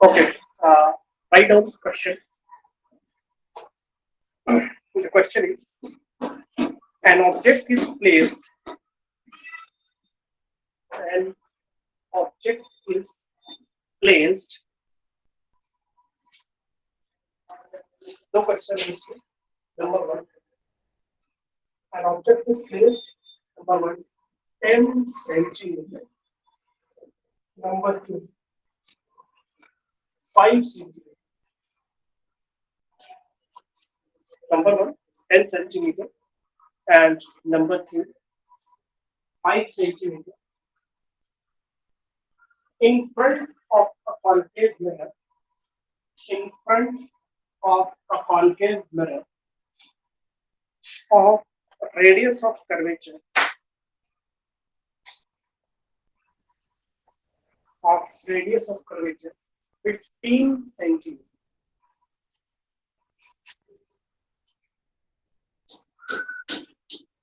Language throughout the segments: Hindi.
Okay. Write down question. The question is: an object is placed. An object is placed. The question is number one. An object is placed. Number one, 10 centimeter. Number two, 5 centimeter. Number one, 10 centimeter. And number two, 5 centimeter. In front of a concave mirror, in front of a concave mirror of radius of curvature of radius of curvature 15 centimeter.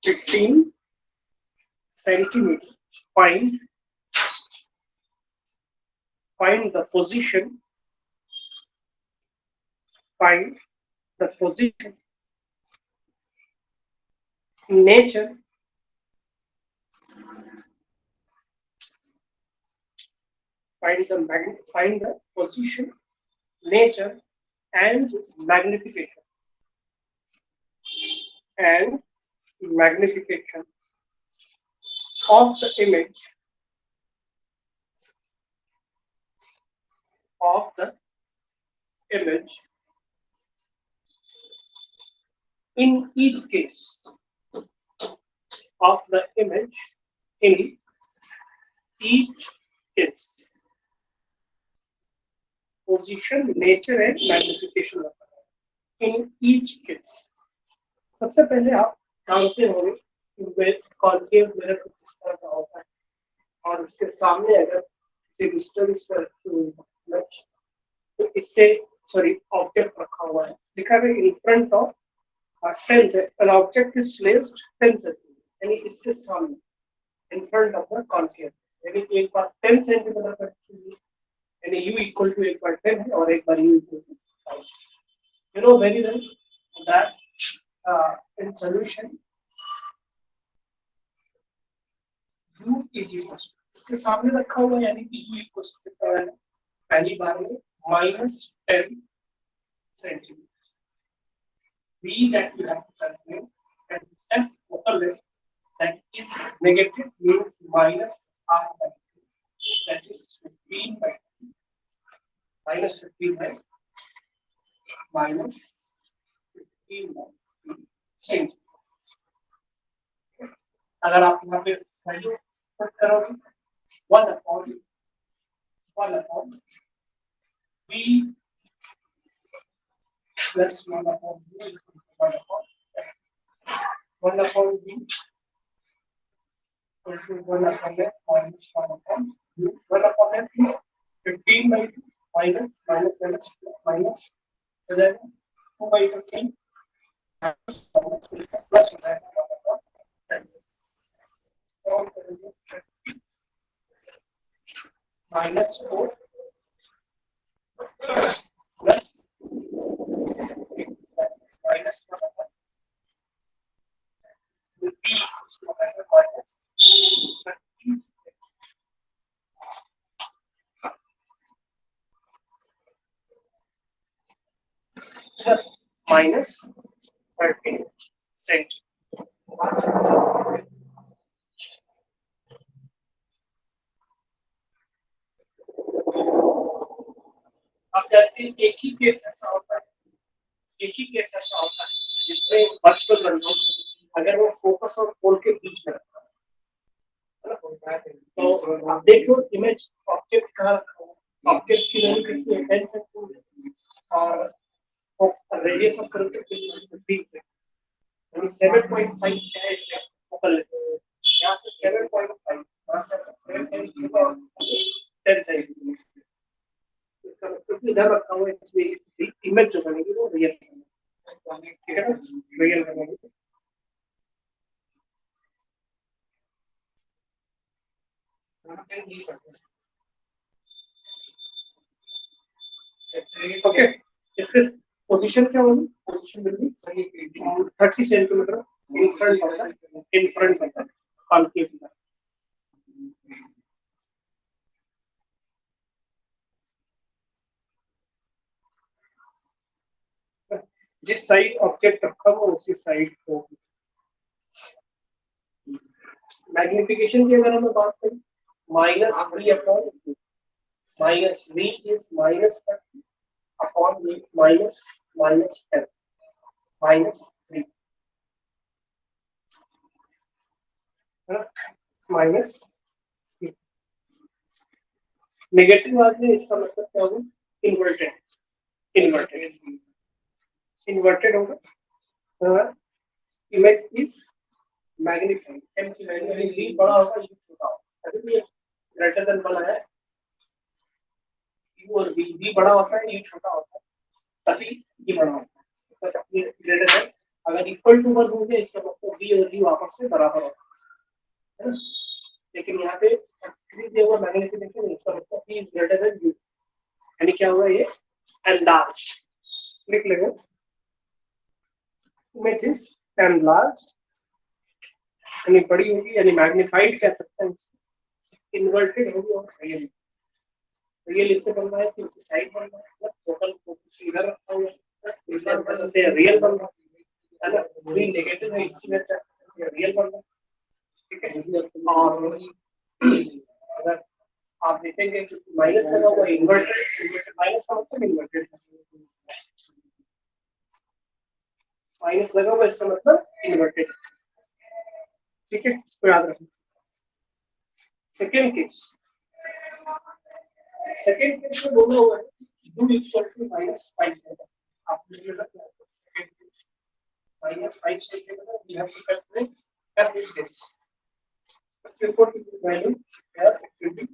15 centimeter. Find find the position. Find the position, nature, find the position, nature, and magnification and magnification of the image of the image in each case of the image in each case. Position, nature and magnification in each case. सबसे पहले आप जानते होंगे कि कॉन्केव मिरर किस तरह का होता है और उसके सामने अगर किसी डिस्टेंस पर तो इससे सॉरी ऑब्जेक्ट रखा हुआ है लिखा है इन फ्रंट ऑफ 10 से an object is placed 10 centimetre यानी इसके सामने in front of the concave यानी एक बार 10 सेंटीमीटर पर यानी u इक्वल टू एक बार 10 है और एक बार u equal to 5 you know very well that in solution u is equal to इसके सामने रखा हुआ है यानी कि u इक्वल टू पहली बार में -10 centimetre v that you have to calculate and f total that is negative means minus r by 2 that is 15 by 2 minus 15 by minus 15 by 2 centimetre अगर आप यहाँ पे वैल्यू पुट करोगे 1/1/v plus 1/v 1/v equal to 1/f minus 1/u 1/f is 15 by 2 minus minus so then 2 by 15 plus minus 4 plus minus 1 will be equals to minus 13 minus 13 cent. अब कहते हैं एक ही केस ऐसा होता है जिसमें वर्चुअल रनआउट अगर वो फोकस और पोल के बीच में रखा है तो देखो इमेज ऑब्जेक्ट कहाँ रखा हुआ ऑब्जेक्ट की वैल्यू कितनी है 10 सेंटीमीटर और रेडियस ऑफ कर्व कितनी है 15 से यानी 7.5 क्या है इसे पकड़ लेते हैं यहाँ से 7.5 यहाँ से 7.5 10 सेंटीमीटर क्योंकि इधर रखा हुआ है इसलिए इमेज जो बनेगी वो रियल ठीक है ना रियल बनेगी Okay, इसके position क्या होगी? Position will be 30 centimeter in front of the concave mirror. जिस साइड ऑब्जेक्ट रखा हुआ उसी साइड को मैग्निफिकेशन की अगर हमें बात करें minus v upon minus v is minus upon v minus minus 10 minus 3 minus negative आ गया इसका मतलब क्या होगा इन्वर्टेड इन्वर्टेड इन्वर्टेड होगा इमेज इज मैग्नीफाइड m की वैल्यू अभी v बड़ा होगा u छोटा होगा अभी ये ग्रेटर देन बना है u और v बड़ा होता है u छोटा होता है तभी ये बड़ा होता है तो ये ग्रेटर देन अगर इक्वल टू 1 हो जाए इसका मतलब v और v आपस में बराबर होगा है ना लेकिन यहाँ पे इंक्रीज दिया हुआ मैग्नीफिकेशन इसका मतलब v is greater than u यानी क्या हुआ ये एनलार्ज लिख लेंगे इमेज इज एनलार्ज यानी बड़ी होगी यानी मैग्नीफाइड कह सकते हैं इन्वर्टेड होगी और रियल इससे बन रहा है कि साइड बन रहा है टोटल फोकस इधर रखा हुआ है रियल बन रहा है ना भी नेगेटिव है इसी वजह से रियल बन रहा है ठीक है और अगर आप देखेंगे कि माइनस लगा हुआ इन्वर्टेड माइनस का मतलब इन्वर्टेड माइनस लगा हुआ इसका मतलब इन्वर्टेड ठीक है इसको याद रखना सेकेंड केस में बोला हुआ है u equal to minus 5 second आपने ये रखा है second case minus 5 second we have to calculate this so for the value here it will be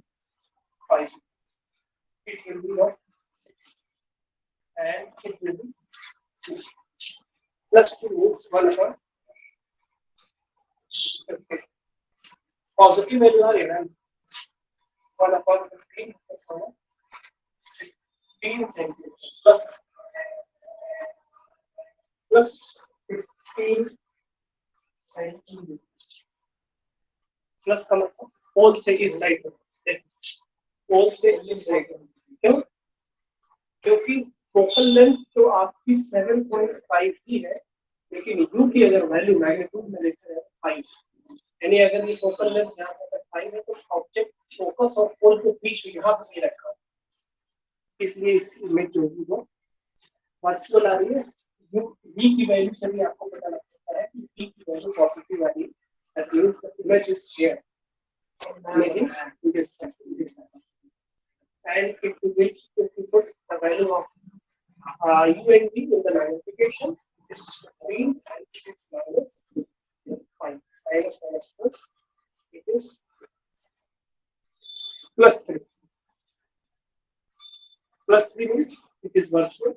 5 it will be not 6 and it will be 2 plus 2 means 1 upon positive value आ रही है ना 1 upon 15 15 centimetre plus 15 centimetre plus का मतलब पोल से इस साइड पोल से इस साइड क्यों क्योंकि फोकल लेंथ तो आपकी 7.5 ही है लेकिन u की अगर वैल्यू मैग्नीट्यूड में देखते हैं 5 यानी अगर ये फोकल लेंथ यहाँ पर 5 है तो ऑब्जेक्ट फोकस और पोल के बीच में यहाँ पर रखा है इसलिए इस इमेज जो है वो वर्चुअल आ रही है v की वैल्यू से भी आपको पता लग सकता है कि v की वैल्यू पॉजिटिव आ रही है that means the image is here image is this and if you put the value of u and v in the magnification it is 15 and it is minus 5 minus plus it is plus 3 plus 3 means it is virtual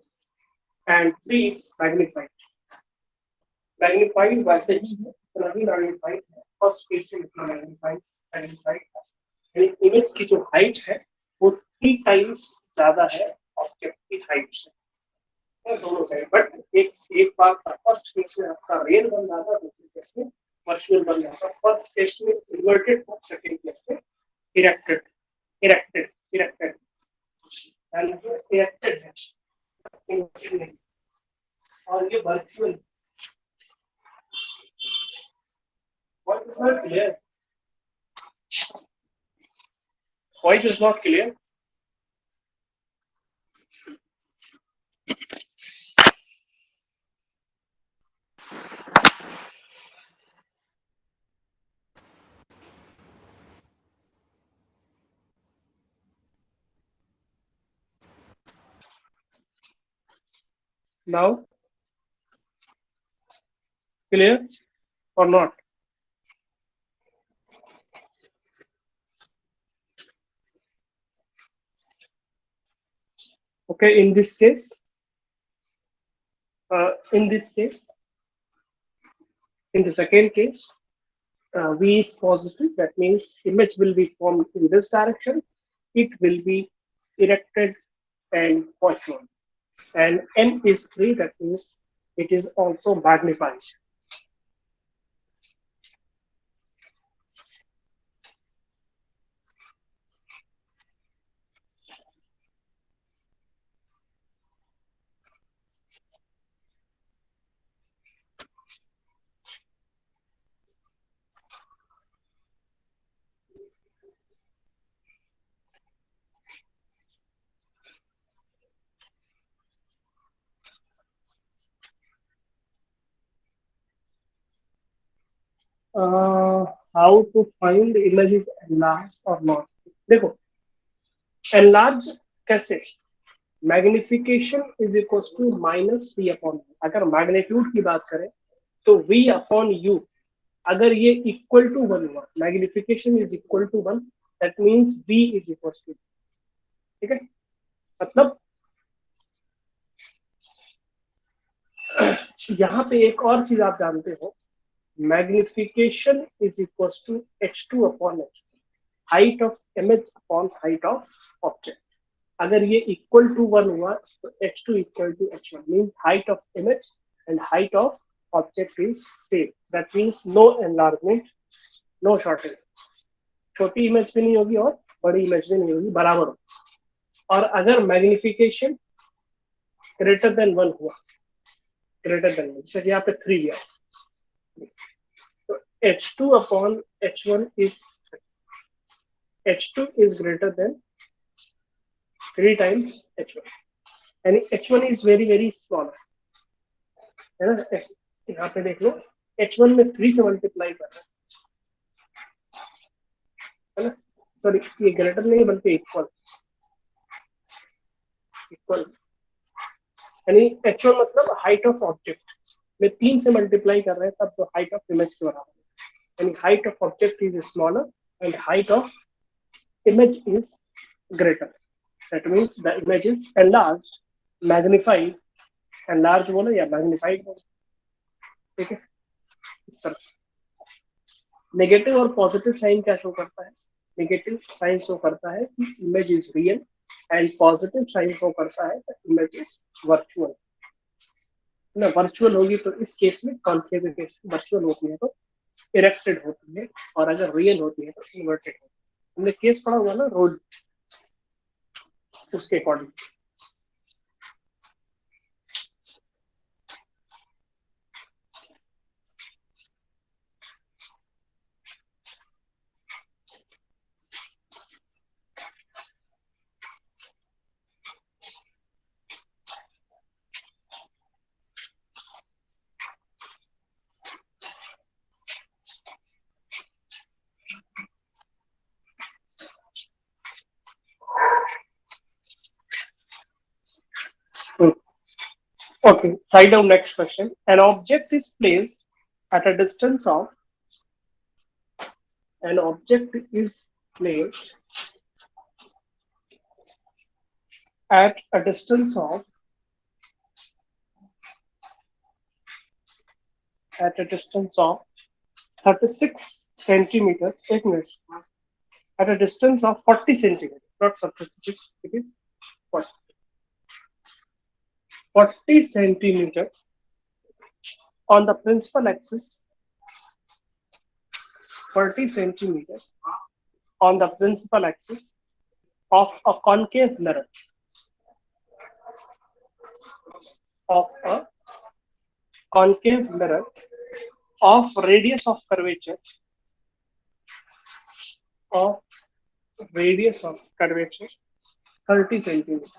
and 3 is magnified magnified वैसे ही है इतना ही magnified है फर्स्ट केस में इतना magnified यानी इमेज की जो हाइट है वो 3 टाइम्स ज्यादा है ऑब्जेक्ट की हाइट से दोनों साइड बट एक बार फर्स्ट केस में आपका रियल बन रहा था दूसरे केस में वर्चुअल बन रहा था फर्स्ट केस में इन्वर्टेड था सेकंड केस में इरेक्टेड इरेक्टेड एंड इरेक्टेड है इन्वर्टेड नहीं और ये virtual what is not clear voice is not clear now clear or not okay in this case in the second case v is positive that means image will be formed in this direction it will be erected and virtual. And n is 3, that means it is also magnified. How to find image is enlarged or not? देखो, enlarge कैसे? Magnification is equal to minus v upon, अगर मैग्नीट्यूड की बात करें तो वी अपॉन यू, अगर ये इक्वल टू वन हुआ, magnification is equal to one, that means v is equal to, ठीक है? मतलब यहाँ पे एक और चीज आप जानते हो, magnification is equal to h2 upon h, height of image upon height of object. अगर ये इक्वल टू वन हुआ तो h2 equal to h1 mean height of image and height of object is same, that means no enlargement, no shortage, छोटी इमेज भी नहीं होगी और बड़ी इमेज भी नहीं होगी, बराबर होगी। और अगर मैग्निफिकेशन ग्रेटर देन वन हुआ, ग्रेटर देन वन, जैसे यहाँ पे 3 दिया, तो h2 upon h1 is, h2 is greater than 3 times h1, यानी h1 is very very small, है ना? यहाँ पे देख लो, h1 में 3 से मल्टीप्लाई कर रहा है ना? सॉरी, ये ग्रेटर नहीं बल्कि इक्वल, इक्वल, यानी h1 मतलब हाइट ऑफ ऑब्जेक्ट में 3 से मल्टीप्लाई कर रहे हैं तब तो हाइट ऑफ इमेज के बराबर है, यानी height of object is smaller and height of image is greater. That means the image is enlarged, magnified, enlarged बोलो या magnified बोलो, ठीक है? इस तरह से नेगेटिव और पॉजिटिव साइन क्या शो करता है? नेगेटिव साइन शो करता है कि image is real and positive sign show करता है कि इमेज इज वर्चुअल। ना वर्चुअल होगी तो इस केस में, कॉन्केव केस में वर्चुअल होती है तो इरेक्टेड होती है, और अगर रियल होती है तो इन्वर्टेड होती है। हमने केस पढ़ा हुआ ना रोड, उसके according. Okay, write down next question. An object is placed at a distance of, an object is placed at a distance of, at a distance of 36 centimeters, एक minute, at a distance of 40 centimeters, not 36, it is 40, 40 centimeters on the principal axis, 40 centimeters on the principal axis of a concave mirror, of a concave mirror of radius of curvature, of radius of curvature 30 centimeters,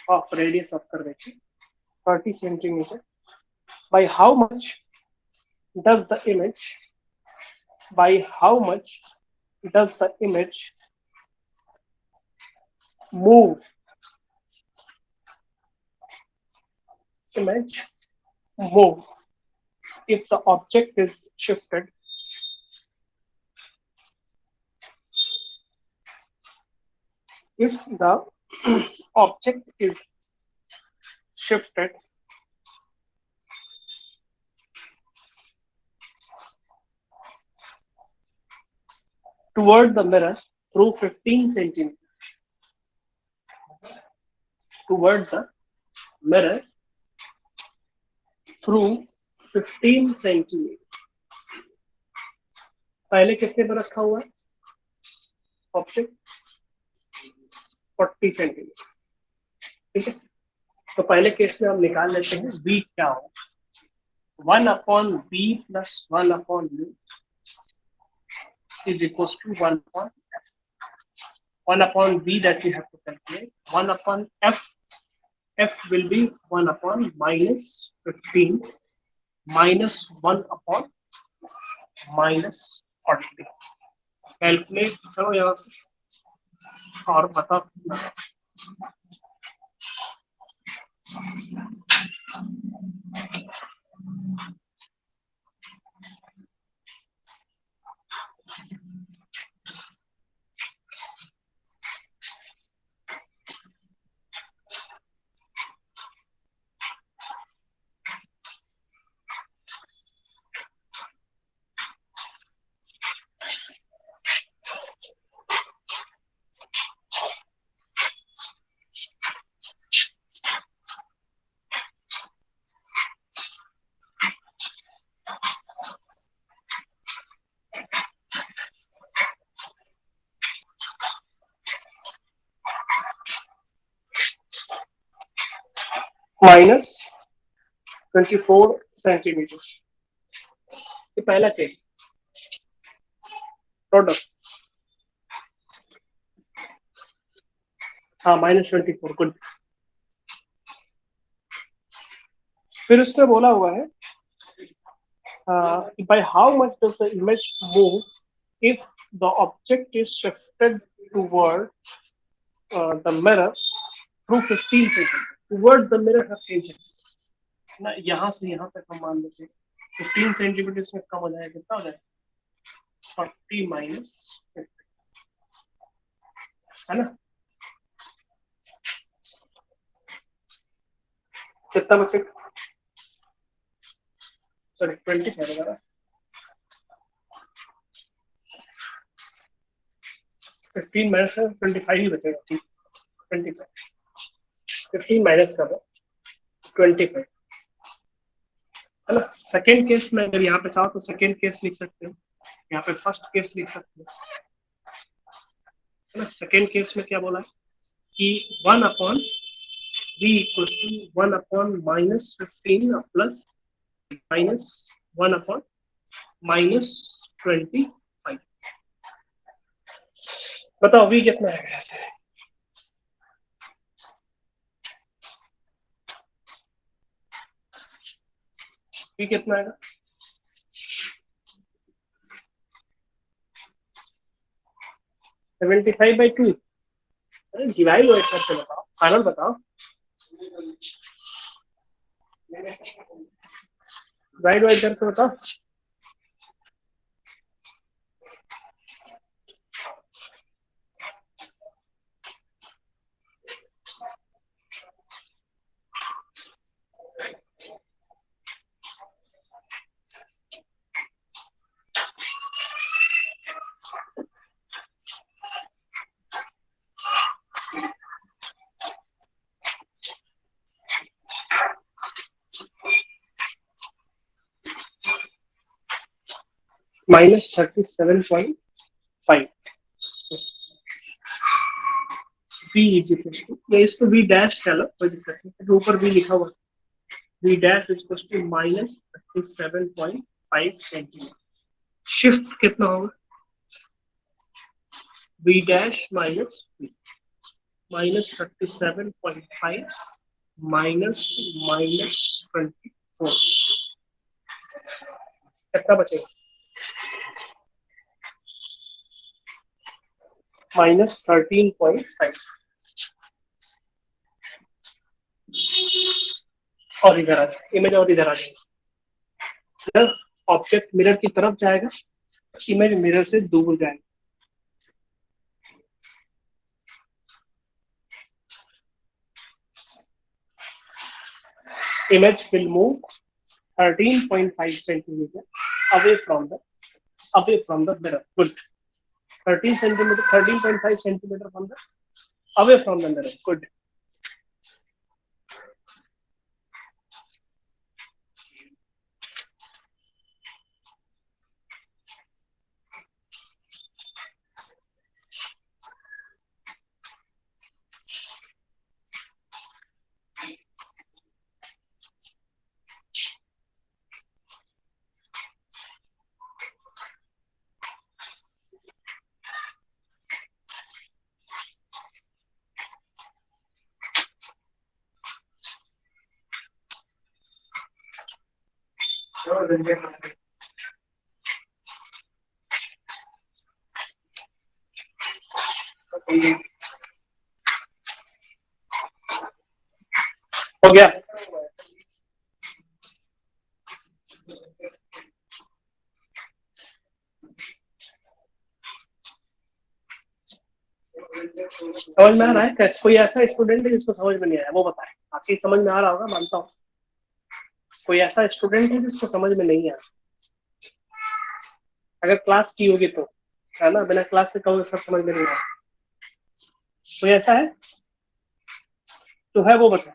of radius of curvature 30 centimeters. By how much does the image, by how much does the image move, image move if the object is shifted, if the object is shifted toward the mirror through 15 centimeters, toward the mirror through 15 centimetre. पहले कितने पर रखा हुआ है ऑब्जेक्ट? 40 सेंटीमीटर। ठीक है, तो पहले केस में हम निकाल लेते हैं v क्या हो, 1/v plus 1/u is equals to 1/v that we have to calculate, 1/f, f will be 1/ minus 15 minus 1/ minus 40। Calculate करो यहाँ से और बताओ। माइनस 24 सेंटीमीटर, ये पहला केस। प्रोडक्ट, हाँ -24, गुड। फिर उसमें बोला हुआ है by how much does the image move if the object is shifted toward the mirror through 15 seconds, toward the mirror have changed ना, यहाँ से यहाँ तक हम मान लेते हैं 15 सेंटीमीटर इसमें कम हो जाएगा, कितना हो जाएगा 40 minus 50, है ना? कितना बचेगा? सॉरी 25 है, 15 माइनस 25 ही बचेगा। ठीक, 25, 15 माइनस कर 25, है ना? सेकेंड केस में अगर यहाँ पे चाहो तो सेकेंड केस लिख सकते हो, यहाँ पे फर्स्ट केस लिख सकते हो, है ना? सेकेंड केस में क्या बोला है कि 1/v equals to 1/ minus 15 plus minus 1/ minus 25। बताओ v कितना है ऐसे? v कितना है? 75/2। डिवाइड बाय करके बताओ, फाइनल बताओ। डिवाइड बाय करके बताओ। -37.5 v इज इक्वल टू, या इसको v डैश कह लो, कोई दिक्कत नहीं, तो ऊपर v लिखा हुआ v dash is equal to -37.5 centimetre. Shift कितना होगा? v dash minus v, -37.5 minus -24, कितना बचेगा? -13.5। और इधर आ जाए इमेज, और इधर आ जाएगा, ऑब्जेक्ट मिरर की तरफ जाएगा, इमेज मिरर से दूर जाएगा। Image will move 13.5 centimeter away from the mirror. Good. 13.5 centimeter from the away from the mirror. Good. और व्यंजक हो गया। समझ में आ रहा है? कैसे कोई ऐसा स्टूडेंट है जिसको समझ में नहीं आया वो बताए। आपकी समझ में आ रहा होगा मानता हूँ। कोई ऐसा स्टूडेंट है जिसको समझ में नहीं आया? अगर क्लास की होगी तो, है ना, बिना क्लास से कहोगे सब समझ में नहीं आया। कोई ऐसा है तो है वो बताए।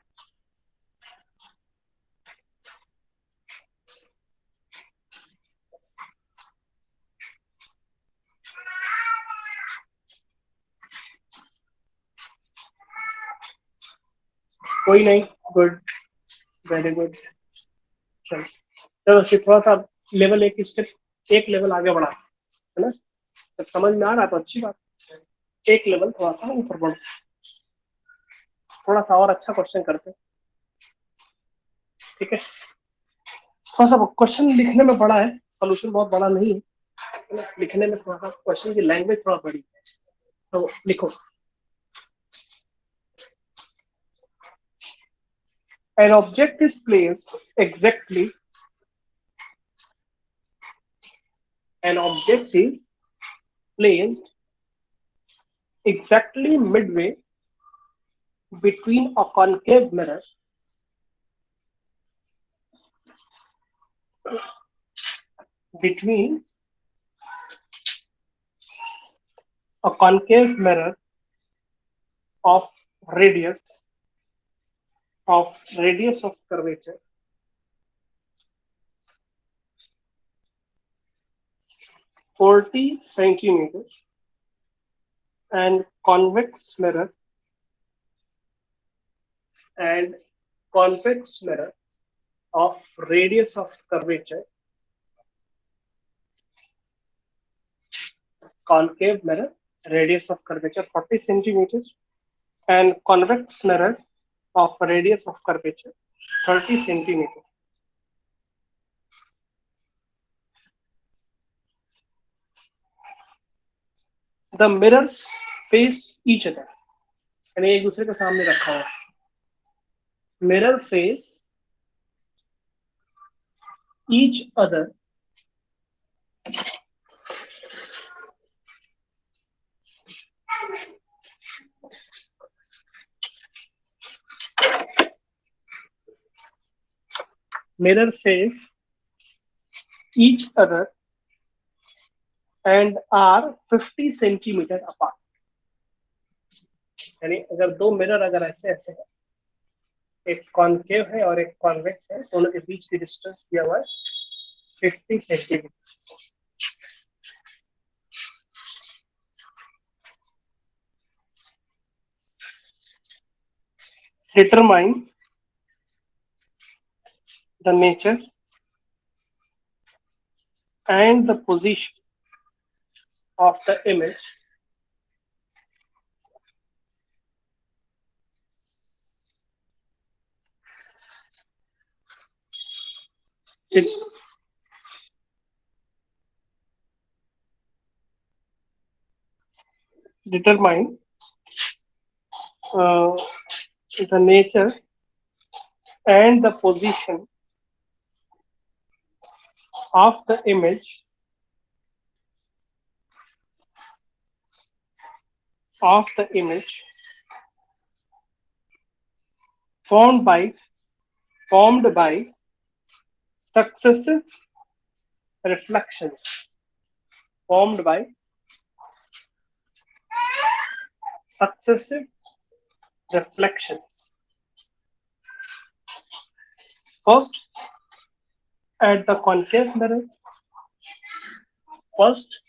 कोई नहीं। Good, very good. चलो चलो फिर थोड़ा सा लेवल एक स्टेप एक लेवल आगे बढ़ा, है ना। जब समझ में आ रहा तो अच्छी बात, एक लेवल थोड़ा सा ऊपर बढ़ो, थोड़ा सा और अच्छा क्वेश्चन करते हैं, ठीक है। थोड़ा सा क्वेश्चन लिखने में बड़ा है, सोल्यूशन बहुत बड़ा नहीं है, लिखने में थोड़ा सा क्वेश्चन की लैंग्वेज थोड़ा बड़ी है, तो लिखो। An object is placed exactly. An object is placed exactly midway between a concave mirror between a concave mirror of radius of curvature 40 centimeters and convex mirror and convex mirror of radius of curvature, concave mirror radius of curvature 40 centimeters and convex mirror of radius of curvature 30 centimeters. The mirrors face each other, यानी एक दूसरे के सामने रखा हुआ। Mirror face each other mirror face each other and are 50 centimeter apart. यानी अगर दो मिरर अगर ऐसे ऐसे है, एक कॉन्केव है और एक कॉन्वेक्स है, दोनों के बीच की डिस्टेंस दिया हुआ है 50 centimetre. Determine the nature and the position of the image determine the nature and the position of the image formed by successive reflections formed by successive reflections. First, at the concave mirror. First,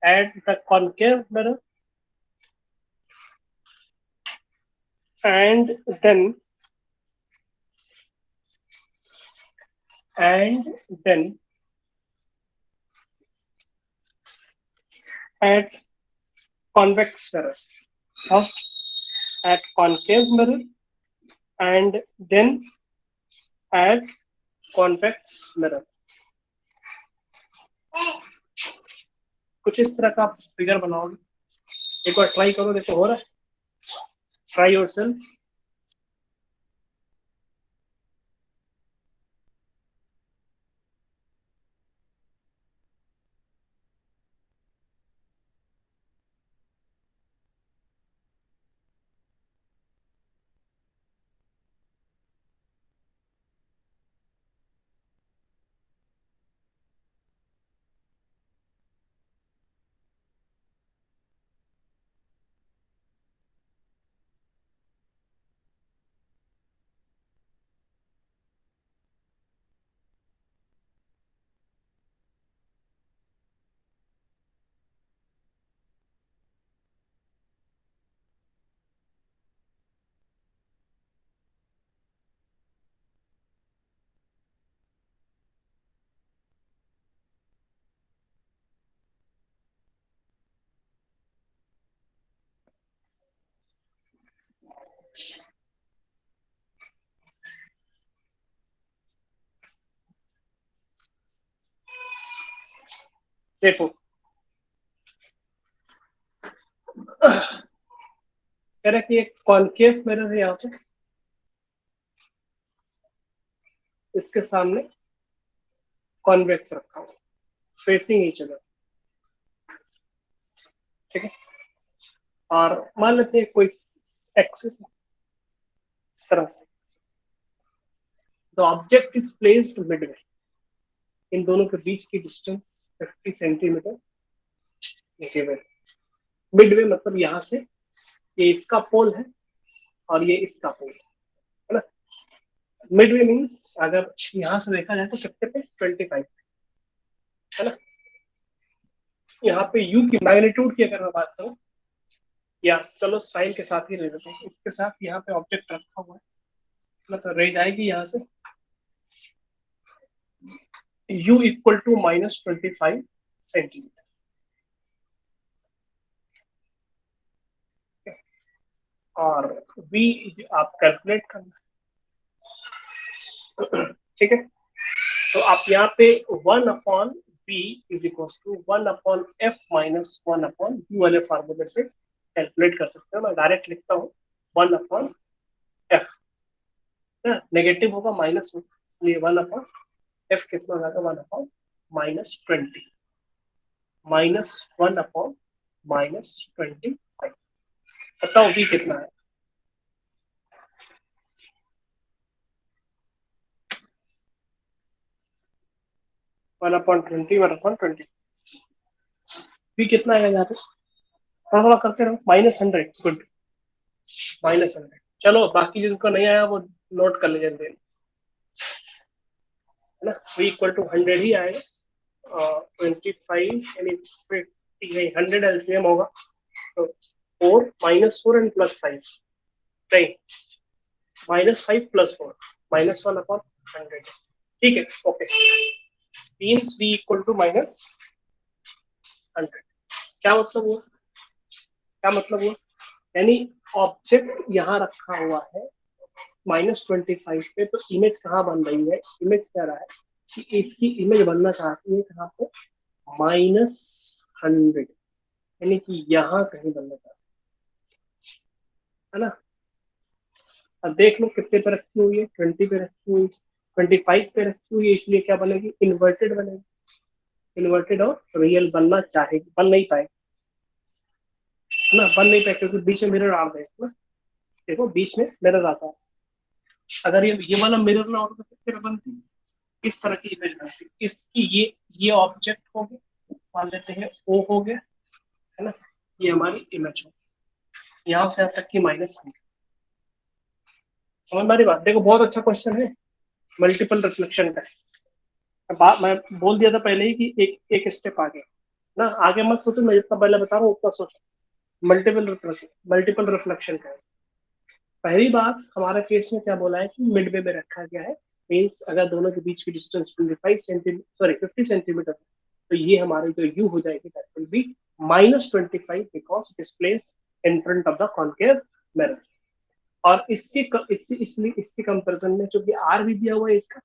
at the concave mirror, and then at convex mirror. First at concave mirror and then at convex mirror. कुछ इस तरह का फिगर बनाओगे, एक बार ट्राई करो, देखो हो रहा है, ट्राई योरसेल्फ। देखो कह रहा है कि एक कॉन्केव मिरर है यहाँ पे, इसके सामने कॉन्वेक्स रखा हुआ, फेसिंग ईच अदर, ठीक है। और मान लेते हैं कोई एक्सिस इस तरह से, the object is placed midway, इन दोनों के बीच की डिस्टेंस 50 सेंटीमीटर गिवन। मिडवे मतलब यहाँ से ये इसका पोल है और ये इसका पोल है ना। मिडवे मीन्स अगर यहाँ से देखा जाए तो कितने पे 25 है ना। यहाँ पे यू की मैग्नीट्यूड की अगर मैं बात करूँ, या चलो साइन के साथ ही ले लेते हैं, इसके साथ यहाँ पे ऑब्जेक्ट रखा हुआ है, मतलब रह जाएगी यहाँ से u इक्वल टू -25 सेंटीमीटर। और v आप कैलकुलेट करना, ठीक है। तो आप यहाँ पे 1/v is equal to 1/f minus 1/u वाले फार्मूले से कैलकुलेट कर सकते हो। मैं डायरेक्ट लिखता हूँ 1/f, नेगेटिव होगा माइनस होगा, इसलिए 1/f कितना हो जाएगा, 1/-20 -1/-25। बताओ v कितना है। 1/20 1/20 v कितना है यहाँ पे, थोड़ा थोड़ा करते रहो, -100, गुड, -100। चलो बाकी जिनको नहीं आया वो नोट कर लीजिए, है ना। v इक्वल टू 100 ही आएगा, 25 यानी 50 100 एलसीएम होगा, तो 4 -4 एंड +5, नहीं -5 +4 -1/100, ठीक है, okay. Means v equal to -100। क्या मतलब हुआ, क्या मतलब हुआ, यानी ऑब्जेक्ट यहाँ रखा हुआ है -25 पे, तो इमेज कहाँ बन रही है, इमेज कह रहा है कि इसकी इमेज बनना चाहती है कहाँ पे, -100, यानी कि यहाँ कहीं बनना चाहती है ना। अब देख लो कितने पे रखी हुई है, 20 पे रखी हुई, 25 पे रखी हुई है, इसलिए क्या बनेगी, इन्वर्टेड बनेगी। इन्वर्टेड और रियल बनना चाहेगी, बन नहीं पाएगी ना, बन नहीं पाएगी क्योंकि बीच में मिरर आ गए ना। देखो बीच में मिरर आता है, अगर ये वाला मिरर ना होता तो कितने पे बनती, इस तरह की इमेज बनती। इसकी ये ऑब्जेक्ट हो गया, मान लेते हैं ओ हो गया, है ना, ये हमारी इमेज हो, यहाँ से यहाँ तक की माइनस हो, समझ में बात। देखो बहुत अच्छा क्वेश्चन है, मल्टीपल रिफ्लेक्शन का। बात मैं बोल दिया था पहले ही कि एक एक स्टेप आगे ना, आगे मत सोचो, मैं जितना पहले बता रहा हूँ उतना सोचो। मल्टीपल रिफ्लेक्शन का है। पहली बात हमारा केस में क्या बोला है कि मिडवे में रखा गया है, मीन्स अगर दोनों के बीच की डिस्टेंस 25 सेंटीमीटर, सॉरी 50 सेंटीमीटर, तो ये हमारी जो यू हो जाएगी that will be -25 because it is placed in front of the concave mirror. और इसके कंपेरिजन में चूंकि आर भी दिया हुआ है इसका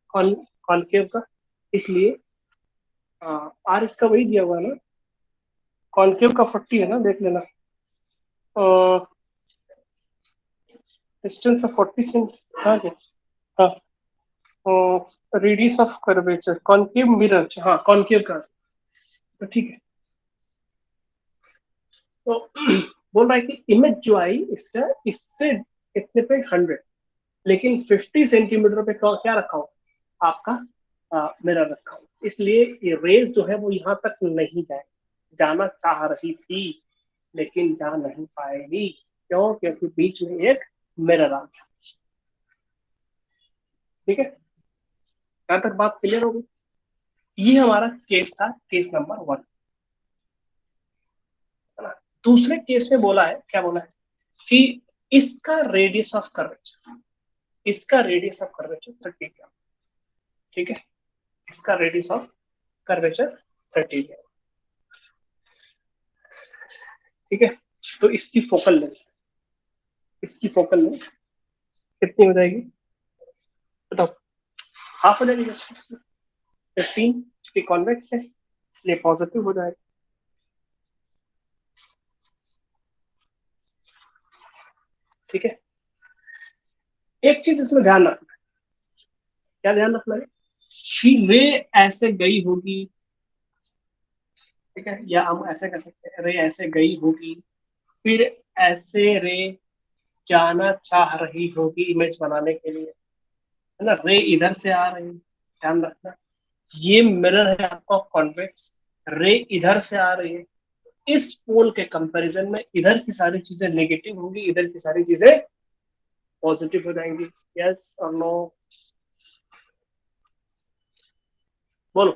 कॉनकेव का, इसलिए आर इसका वही दिया हुआ है ना, कॉनकेव का 40 है ना, देख लेना। डिस्टेंस ऑफ 40 सेंट, हाँ क्या, हाँ, radius of curvature concave mirror, हाँ कॉनकेव का, तो ठीक है। तो बोल रहा है कि इमेज जो आई इसका, इससे इतने पे 100, लेकिन 50 सेंटीमीटर पे क्या रखा हो आपका मिरर रखा हो, इसलिए ये रेज जो है वो यहाँ तक नहीं जाए, जाना चाह रही थी लेकिन जा नहीं पाएगी। क्यों? क्योंकि बीच में एक मिरर आ गया। ठीक है, यहाँ तक बात क्लियर हो गई। ये हमारा केस था, केस नंबर 1, है ना। दूसरे केस में बोला है, क्या बोला है कि इसका रेडियस ऑफ कर्वेचर, इसका रेडियस ऑफ कर्वेचर 30 है। ठीक है, इसका रेडियस ऑफ कर्वेचर 30 है। ठीक है, तो इसकी फोकल लेंथ, इसकी फोकल लेंथ कितनी हो जाएगी बताओ? हाफ हो जाएगी जस्ट 15, की कॉन्वेक्स है इसलिए पॉजिटिव हो जाएगा। ठीक है, एक चीज इसमें ध्यान रखना, क्या ध्यान रखना है कि रे ऐसे गई होगी, ठीक है, या हम ऐसे कह सकते हैं रे ऐसे गई होगी, फिर ऐसे रे जाना चाह रही होगी इमेज बनाने के लिए, है ना। रे इधर से आ रही, ध्यान रखना, ये मिरर है आपका कॉन्वेक्स, रे इधर से आ रही है, इस पोल के कंपैरिजन में इधर की सारी चीजें नेगेटिव होंगी, इधर की सारी चीजें पॉजिटिव हो जाएंगी। यस और नो, बोलो।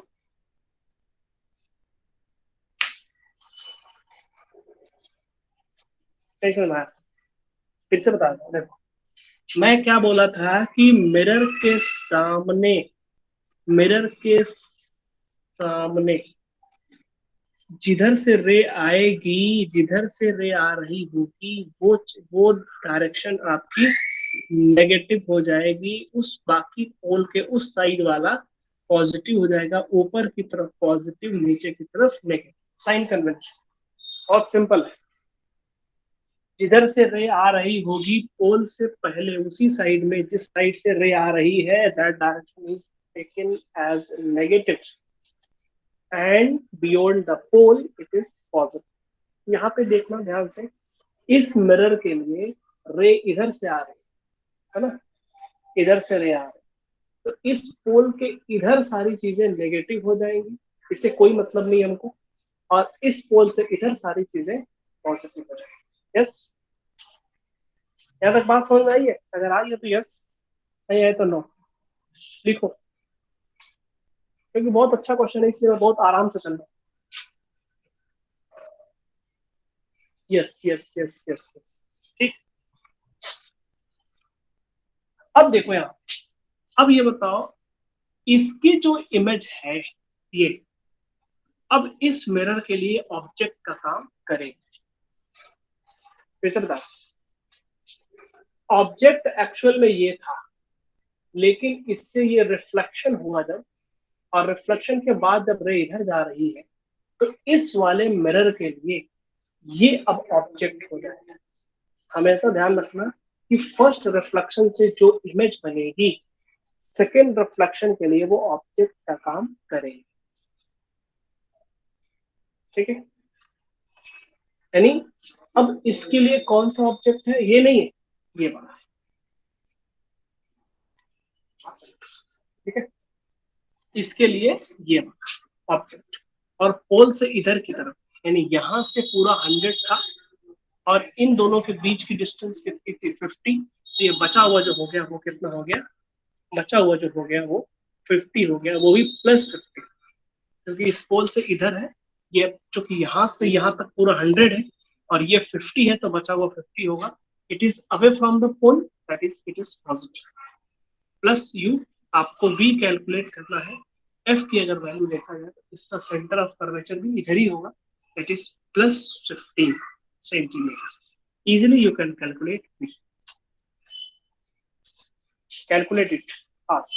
टेंशन ना, फिर से बता रहा हूँ, देखो मैं क्या बोला था कि मिरर के सामने जिधर से रे आएगी, जिधर से रे आ रही होगी, वो डायरेक्शन आपकी नेगेटिव हो जाएगी, उस बाकी पोल के उस साइड वाला पॉजिटिव हो जाएगा, ऊपर की तरफ पॉजिटिव, नीचे की तरफ नेगेटिव। साइन कन्वेंशन बहुत सिंपल है, जिधर से रे आ रही होगी पोल से पहले उसी साइड में जिस साइड से रे आ रही है, that direction is taken as negative and beyond the pole it is positive. यहाँ पे देखना ध्यान से, इस मिरर के लिए रे इधर से आ रही है ना, इधर से रे आ रही, तो इस पोल के इधर सारी चीजें नेगेटिव हो जाएंगी, इससे कोई मतलब नहीं हमको, और इस पोल से इधर सारी चीजें पॉजिटिव हो जाएंगी। यस, यहाँ तक बात समझ में आई है? अगर आई है तो यस, नहीं आए तो नो लिखो, क्योंकि बहुत अच्छा क्वेश्चन है इसलिए मैं बहुत आराम से चल रहा हूँ। Yes yes yes yes yes, ठीक। अब देखो यहाँ, अब ये बताओ, इसकी जो इमेज है ये, अब इस मिरर के लिए ऑब्जेक्ट का काम करेगा। फिर से बता, ऑब्जेक्ट एक्चुअल में ये था, लेकिन इससे ये रिफ्लेक्शन हुआ जब, और रिफ्लेक्शन के बाद जब रे इधर जा रही है, तो इस वाले मिरर के लिए ये अब ऑब्जेक्ट हो जाएगा। हमेशा ध्यान रखना कि फर्स्ट रिफ्लेक्शन से जो इमेज बनेगी, सेकेंड रिफ्लेक्शन के लिए वो ऑब्जेक्ट का काम करेगी। ठीक है, यानी अब इसके लिए कौन सा ऑब्जेक्ट है, ये नहीं है, ये वाला है। ठीक है, इसके लिए ये वाला ऑब्जेक्ट, और पोल से इधर की तरफ, यानी यहां से पूरा 100 था, और इन दोनों के बीच की डिस्टेंस कितनी थी 50, तो ये बचा हुआ जो हो गया वो कितना हो गया, बचा हुआ जो हो गया वो 50 हो गया, वो भी +50, क्योंकि इस पोल से इधर है, ये चूंकि यहां से यहां तक पूरा 100 है, और ये 50 है, तो बचा हुआ 50 होगा। It is away from the pole, that is it is positive. Plus u, आपको v कैलकुलेट करना है, f की अगर वैल्यू देखा जाए तो इसका सेंटर ऑफ कर्वेचर भी इधर ही होगा, it is +15 centimetre. Easily you can calculate v। Calculate it fast.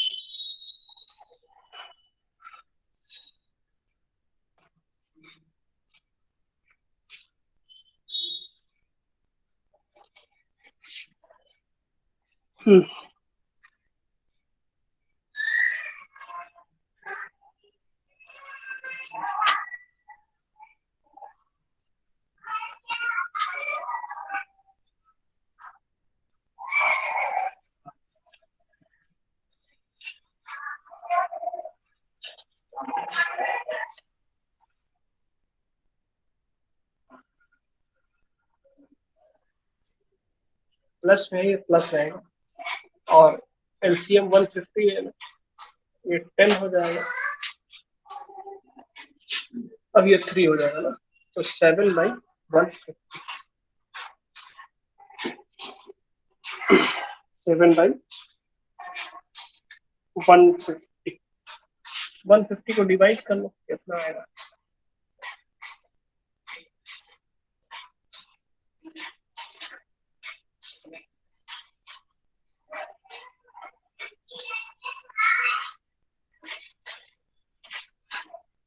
Plus में ये प्लस रहेगा और एलसीएम 150 है ना, ये 10 हो जाएगा, अब ये 3 हो जाएगा ना, तो 7/150, 7/150, 150 को डिवाइड कर लो कितना आएगा,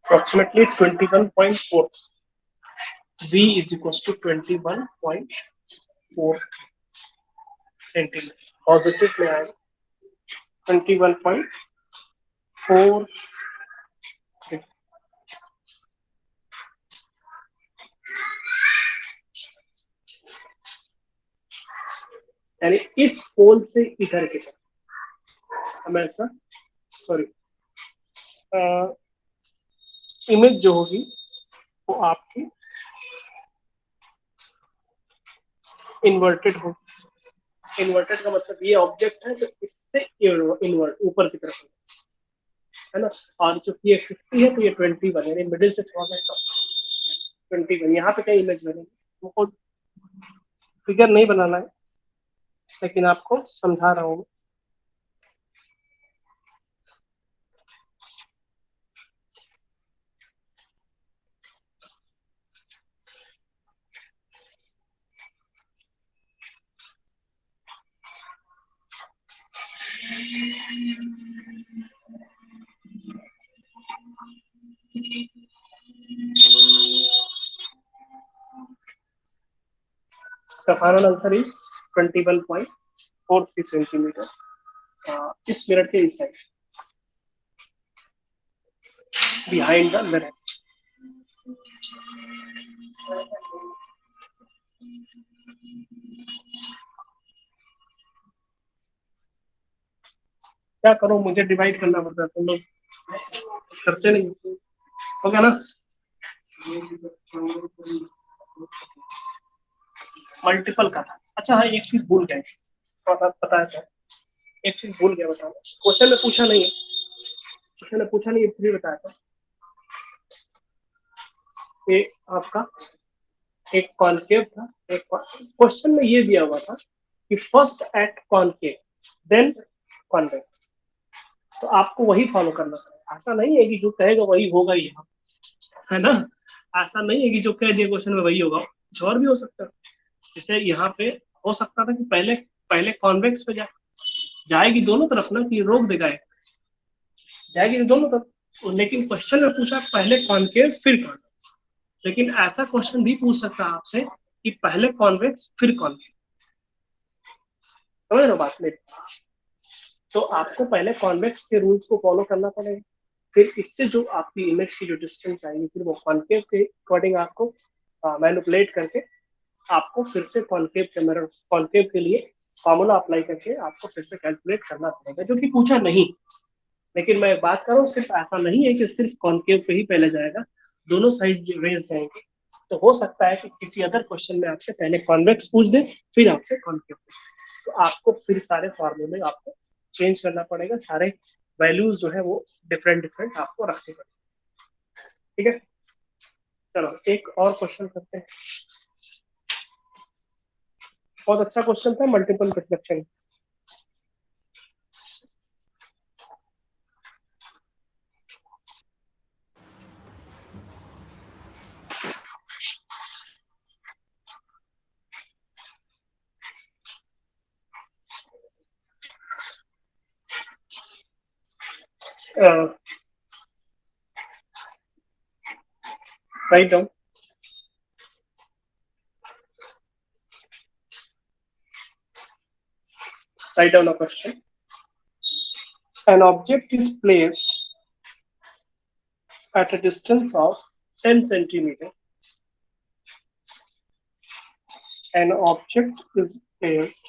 approximately 21.4. V is equals to 21.4 centimetre, positive में आएगा 21.4, यानी इस पोल से इधर की तरफ हमेशा, सॉरी, इमेज जो होगी वो आपकी इन्वर्टेड होगी। इन्वर्टेड का मतलब ये ऑब्जेक्ट है तो इससे इन्वर्ट ऊपर की तरफ है ना, और जो ये 50 है तो ये 21, यानी मिडिल से थोड़ा सा 21। यहाँ पे क्या इमेज बनेगी, हमको फिगर नहीं बनाना है लेकिन आपको समझा रहा हूँ। The final answer is 21.43 centimetre इस मिरर के इस साइड, बिहाइंड द मिरर। क्या करो, मुझे डिवाइड करना पड़ता है, तुम लोग करते नहीं हो क्या ना। मल्टीपल का था, अच्छा हाँ एक चीज भूल गए, पता है, एक चीज भूल गया बताना, क्वेश्चन में पूछा नहीं है, क्वेश्चन में पूछा नहीं है, फिर बताया था ये आपका एक कॉन्केव था, एक क्वेश्चन में ये दिया हुआ था कि first at concave then convex, तो आपको वही फॉलो करना है, ऐसा नहीं है कि जो कहेगा वही होगा ही यहाँ, है ना, ऐसा नहीं है कि जो कह दिया क्वेश्चन में वही होगा, कुछ और भी हो सकता है। जैसे यहाँ पे हो सकता था कि पहले पहले कॉन्वेक्स पे जाएगी दोनों तरफ ना, कि रोक देगा, जाएगी दोनों तरफ, लेकिन क्वेश्चन में पूछा पहले कॉन्केव फिर कॉन्वेक्स, लेकिन ऐसा क्वेश्चन भी पूछ सकता है आपसे कि पहले कॉन्वेक्स फिर कॉन्केव, समझ रहे हो बात मेरी। तो आपको पहले कॉन्वेक्स के रूल्स को फॉलो करना पड़ेगा, फिर इससे जो आपकी इमेज की जो डिस्टेंस आएगी फिर वो कॉन्केव के अकॉर्डिंग आपको मैनिपुलेट करके आपको फिर से कॉन्केव के मिरर, कॉन्केव के लिए फॉर्मूला अप्लाई करके आपको फिर से कैलकुलेट करना पड़ेगा, जो कि पूछा नहीं। लेकिन मैं बात कर रहा हूँ, सिर्फ ऐसा नहीं है कि सिर्फ कॉन्केव पे ही पहले जाएगा, दोनों साइड रेज जाएंगे, तो हो सकता है कि किसी अदर क्वेश्चन में आपसे पहले कॉन्वेक्स पूछ दे फिर आपसे कॉन्केव, तो आपको फिर सारे फॉर्मूले आपको चेंज करना पड़ेगा, सारे वैल्यूज जो है वो डिफरेंट डिफरेंट आपको रखने पड़ेंगे, ठीक है। चलो एक और क्वेश्चन करते हैं, बहुत अच्छा क्वेश्चन था, multiple reflection. write down. Write down a question. An object is placed at a distance of 10 centimeter. An object is placed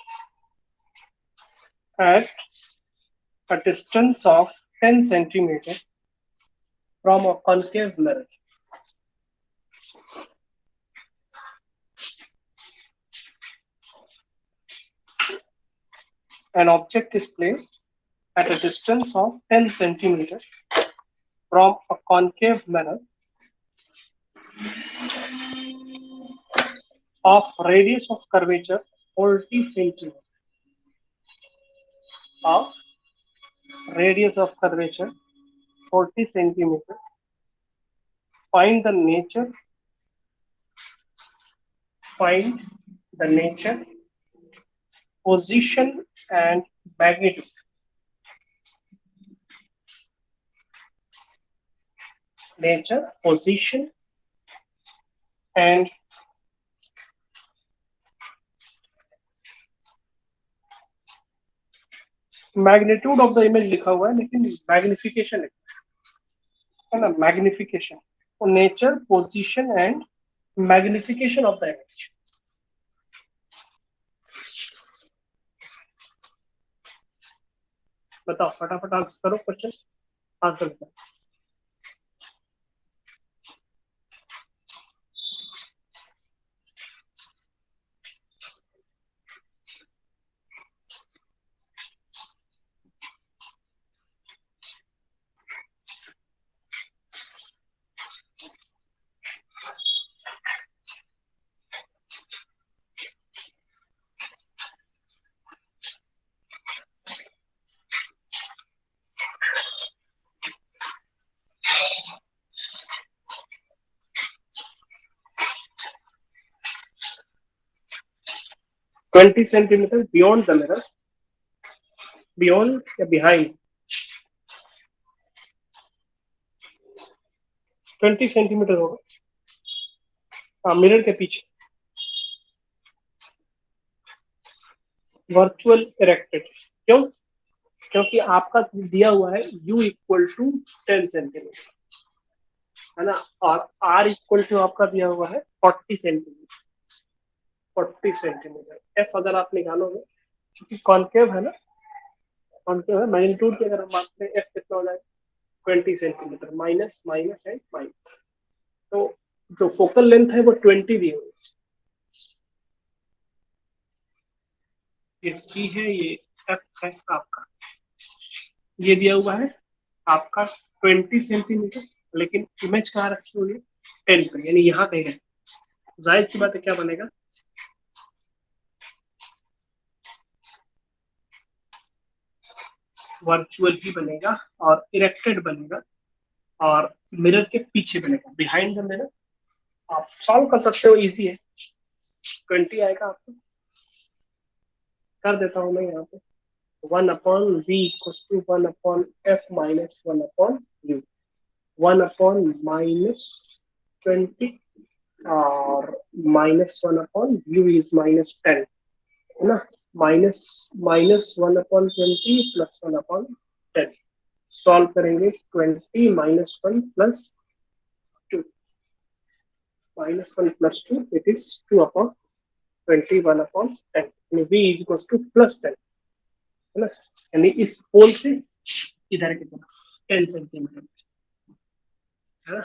at a distance of 10 centimeter from a concave mirror. An object is placed at a distance of 10 centimeter from a concave mirror of radius of curvature 40 centimeter. Of radius of curvature 40 centimeter. Find the nature. Find the nature, position, and magnitude. Nature, position, and magnitude of the image लिखा हुआ है लेकिन मैग्निफिकेशन है ना, magnification, nature, position and magnification of the image. बताओ फटाफट आंसर करो क्वेश्चन. आंसर बताओ. Twenty centimetre beyond the mirror, beyond या बिहाइंड. 20 सेंटीमीटर होगा. हाँ, मिरर के पीछे. Virtual erected. क्यों? क्योंकि आपका दिया हुआ है u इक्वल टू 10 सेंटीमीटर, है ना, और r इक्वल टू आपका दिया हुआ है 40 सेंटीमीटर. 40 सेंटीमीटर. f अगर आप निकालोगे, क्योंकि कॉन्केव है ना, कॉन्केव है, मैग्नीट्यूड की अगर हम बात करें f कितना हो जाएगा 20 centimetre. Minus minus and minus. तो जो फोकल लेंथ है वो 20 दी हुई है. ये c है, ये f है आपका. ये दिया हुआ है आपका 20 सेंटीमीटर, लेकिन इमेज कहाँ रखी हुई है 10 पे, यानी यहाँ पे है. जाहिर सी बात है क्या बनेगा, वर्चुअल ही बनेगा और इरेक्टेड बनेगा और मिरर के पीछे बनेगा, बिहाइंड द मिरर. आप सॉल्व कर सकते हो, इजी है. 20 आएगा आपको. कर देता हूं मैं यहाँ पे. 1/v equals to 1/f minus 1/u. 1/-20 और -1/u इज -10, है ना. -1/20 प्लस 1/10. सॉल्व करेंगे. 20 -1 plus 2, -1 plus 2, it is 2/20, 1/10. v is equal to +10, है ना. यानी इस पोल से इधर की तरफ 10 सेंटीमीटर, है ना.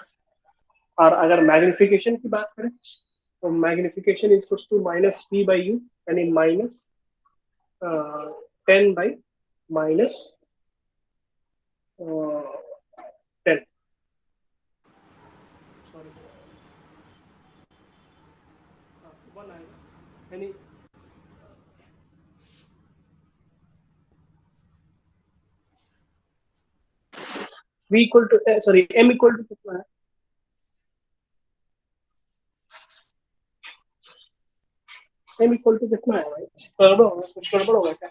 और अगर मैग्निफिकेशन की बात करें तो magnification is equal to -v/u, यानी -10 माइनस 10. सॉरी, 1 आएगा, यानी v equal to, sorry, m equal to कितना है, m इक्वल टू कितना है भाई. गड़बड़ होगा, कुछ गड़बड़ होगा क्या.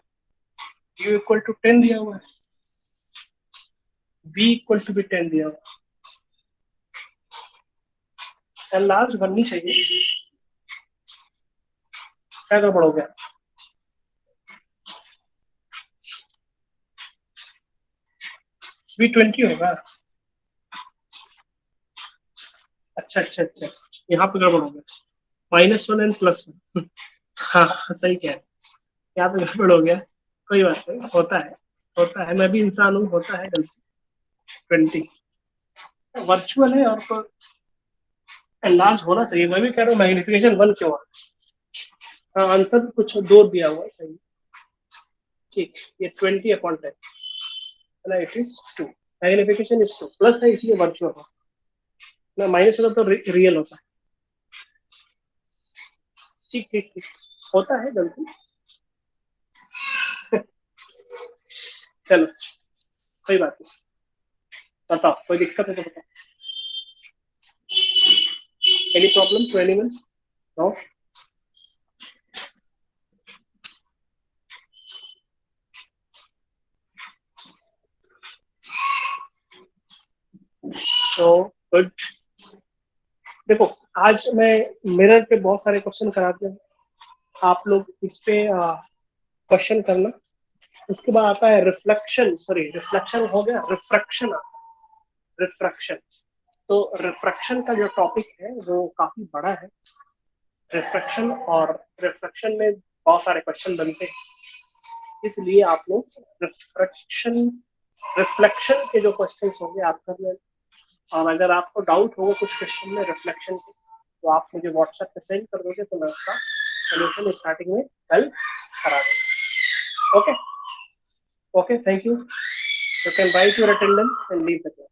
u इक्वल टू 10 दिया हुआ है. v इक्वल टू भी 10 दिया हुआ, एल लार्ज बननी चाहिए, क्या गड़बड़ हो गया? v20 होगा। अच्छा अच्छा अच्छा, यहाँ पे गड़बड़ हो गया, -1 एंड +1। हाँ सही कह रहे हैं, यहाँ पे गड़बड़ हो गया, कोई बात नहीं, होता है, होता है, मैं भी इंसान हूँ, होता है गलती। 20 वर्चुअल है और तो एनलार्ज होना चाहिए, मैं भी कह रहा हूँ मैग्निफिकेशन 1 क्यों है। हाँ आंसर भी कुछ दो दिया हुआ है, सही। ठीक, ये 20/10 ना, it is 2, magnification is 2, plus है इसलिए वर्चुअल हो ना, माइनस होता तो रियल होता है। ठीक ठीक ठीक, होता है गलती। चलो कोई बात नहीं, बताओ कोई दिक्कत है तो बताओ। Any problem to anyone? No? तो गुड। देखो, आज मैं मिरर पे बहुत सारे क्वेश्चन कराते हैं, आप लोग इस पे क्वेश्चन करना। इसके बाद आता है रिफ्लेक्शन, सॉरी रिफ्लेक्शन हो गया, रिफ्रैक्शन आता है, रिफ्रैक्शन। तो रिफ्रैक्शन का जो टॉपिक है वो काफी बड़ा है, रिफ्रैक्शन, और रिफ्रैक्शन में बहुत सारे क्वेश्चन बनते हैं, इसलिए आप लोग रिफ्रैक्शन, रिफ्लेक्शन के जो क्वेश्चन होंगे आप कर लेना, और अगर आपको डाउट होगा कुछ क्वेश्चन में रिफ्लेक्शन के, तो आप मुझे व्हाट्सएप पे सेंड कर दोगे, तो मैं उसका सोल्यूशन स्टार्टिंग में कल करा दूंगा। Okay okay, thank you, you can write your attendance and leave the class.